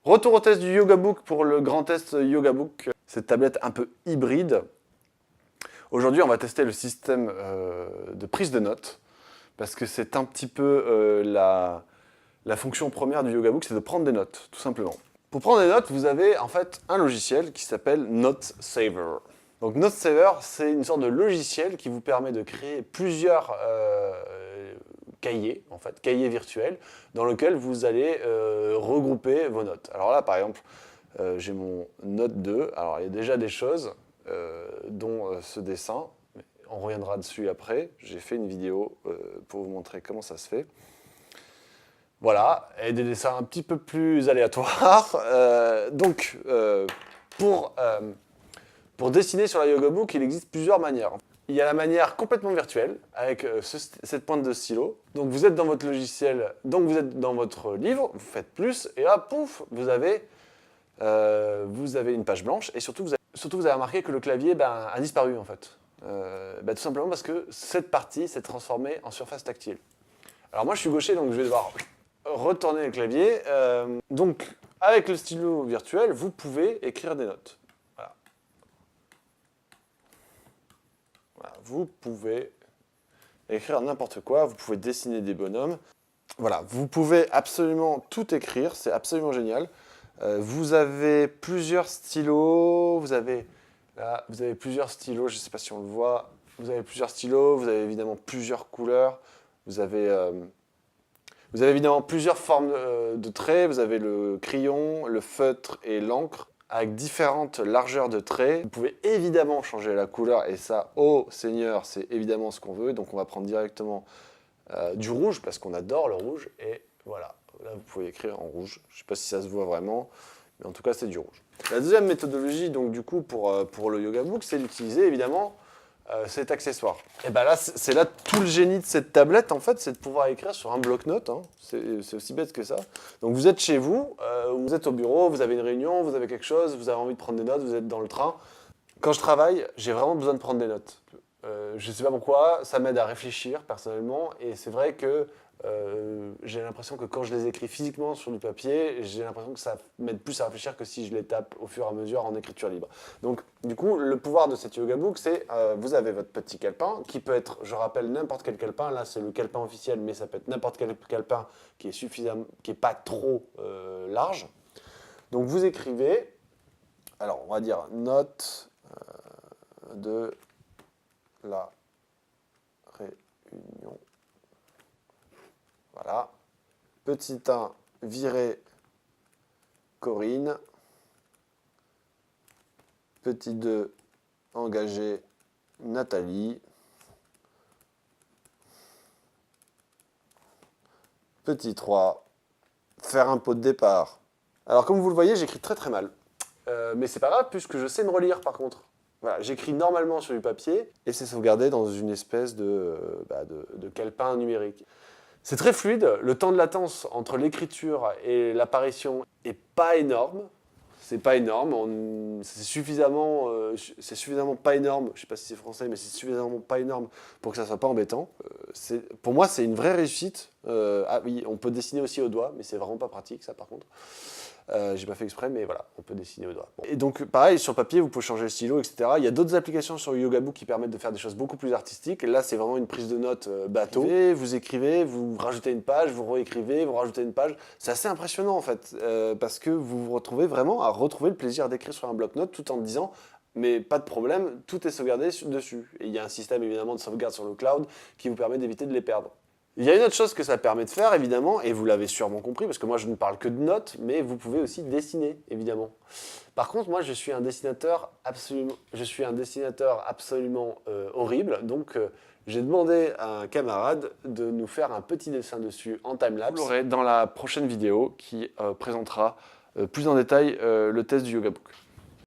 Retour au test du Yoga Book pour le grand test Yoga Book. Cette tablette un peu hybride. Aujourd'hui, on va tester le système de prise de notes parce que c'est un petit peu la fonction première du Yoga Book, c'est de prendre des notes, tout simplement. Pour prendre des notes, vous avez en fait un logiciel qui s'appelle Note Saver. Donc Note Saver, c'est une sorte de logiciel qui vous permet de créer plusieurs cahiers, en fait, cahiers virtuels, dans lesquels vous allez regrouper vos notes. Alors là, par exemple, j'ai mon Note 2. Alors il y a déjà des choses, dont ce dessin. On reviendra dessus après. J'ai fait une vidéo pour vous montrer comment ça se fait. Voilà, et des dessins un petit peu plus aléatoires. Pour dessiner sur la Yoga Book, il existe plusieurs manières. Il y a la manière complètement virtuelle, avec cette pointe de stylo. Donc vous êtes dans votre logiciel, donc vous êtes dans votre livre, vous faites plus, et là, pouf, vous avez une page blanche, et surtout vous avez remarqué que le clavier a disparu en fait. Tout simplement parce que cette partie s'est transformée en surface tactile. Alors moi je suis gaucher, donc je vais devoir retourner le clavier. Donc avec le stylo virtuel, vous pouvez écrire des notes. Voilà, vous pouvez écrire n'importe quoi, vous pouvez dessiner des bonhommes. Voilà, vous pouvez absolument tout écrire, c'est absolument génial. Vous avez plusieurs stylos, vous avez plusieurs stylos, je ne sais pas si on le voit. Vous avez plusieurs stylos, vous avez évidemment plusieurs couleurs, vous avez évidemment plusieurs formes de traits, vous avez le crayon, le feutre et l'encre, avec différentes largeurs de traits. Vous pouvez évidemment changer la couleur, et ça, oh Seigneur, c'est évidemment ce qu'on veut. Donc on va prendre directement du rouge, parce qu'on adore le rouge, et voilà. Là, vous pouvez écrire en rouge. Je ne sais pas si ça se voit vraiment, mais en tout cas, c'est du rouge. La deuxième méthodologie, donc du coup, pour le Yoga Book, c'est d'utiliser évidemment cet accessoire. Et bien là, c'est là tout le génie de cette tablette, en fait, c'est de pouvoir écrire sur un bloc-notes. Hein. C'est aussi bête que ça. Donc vous êtes chez vous, vous êtes au bureau, vous avez une réunion, vous avez quelque chose, vous avez envie de prendre des notes, vous êtes dans le train. Quand je travaille, j'ai vraiment besoin de prendre des notes. Je ne sais pas pourquoi, ça m'aide à réfléchir personnellement, et c'est vrai que j'ai l'impression que quand je les écris physiquement sur du papier, j'ai l'impression que ça m'aide plus à réfléchir que si je les tape au fur et à mesure en écriture libre. Donc du coup, le pouvoir de cette Yoga Book, c'est vous avez votre petit calepin qui peut être, je rappelle, n'importe quel calepin. Là, c'est le calepin officiel, mais ça peut être n'importe quel calepin qui est pas trop large. Donc vous écrivez, alors on va dire note de la réunion. Voilà. Petit 1, virer Corinne. Petit 2, engager Nathalie. Petit 3, faire un pot de départ. Alors comme vous le voyez, j'écris très très mal. Mais c'est pas grave puisque je sais me relire par contre. Voilà, j'écris normalement sur du papier et c'est sauvegardé dans une espèce de calepin numérique. C'est très fluide, le temps de latence entre l'écriture et l'apparition est pas énorme. C'est pas énorme, c'est suffisamment pas énorme, je sais pas si c'est français, mais c'est suffisamment pas énorme pour que ça soit pas embêtant. Pour moi, c'est une vraie réussite. Ah oui, on peut dessiner aussi au doigt, mais c'est vraiment pas pratique ça par contre. J'ai pas fait exprès, mais voilà, on peut dessiner au doigt. Bon. Et donc, pareil, sur papier, vous pouvez changer le stylo, etc. Il y a d'autres applications sur Yoga Book qui permettent de faire des choses beaucoup plus artistiques. Et là, c'est vraiment une prise de notes bateau. Vous écrivez, vous rajoutez une page, vous réécrivez, vous rajoutez une page. C'est assez impressionnant, en fait, parce que vous vous retrouvez vraiment à retrouver le plaisir d'écrire sur un bloc-notes tout en disant mais pas de problème, tout est sauvegardé dessus. Et il y a un système, évidemment, de sauvegarde sur le cloud qui vous permet d'éviter de les perdre. Il y a une autre chose que ça permet de faire, évidemment, et vous l'avez sûrement compris, parce que moi je ne parle que de notes, mais vous pouvez aussi dessiner, évidemment. Par contre, moi je suis un dessinateur absolument horrible, donc j'ai demandé à un camarade de nous faire un petit dessin dessus en timelapse. Vous l'aurez dans la prochaine vidéo qui présentera plus en détail le test du Yoga Book.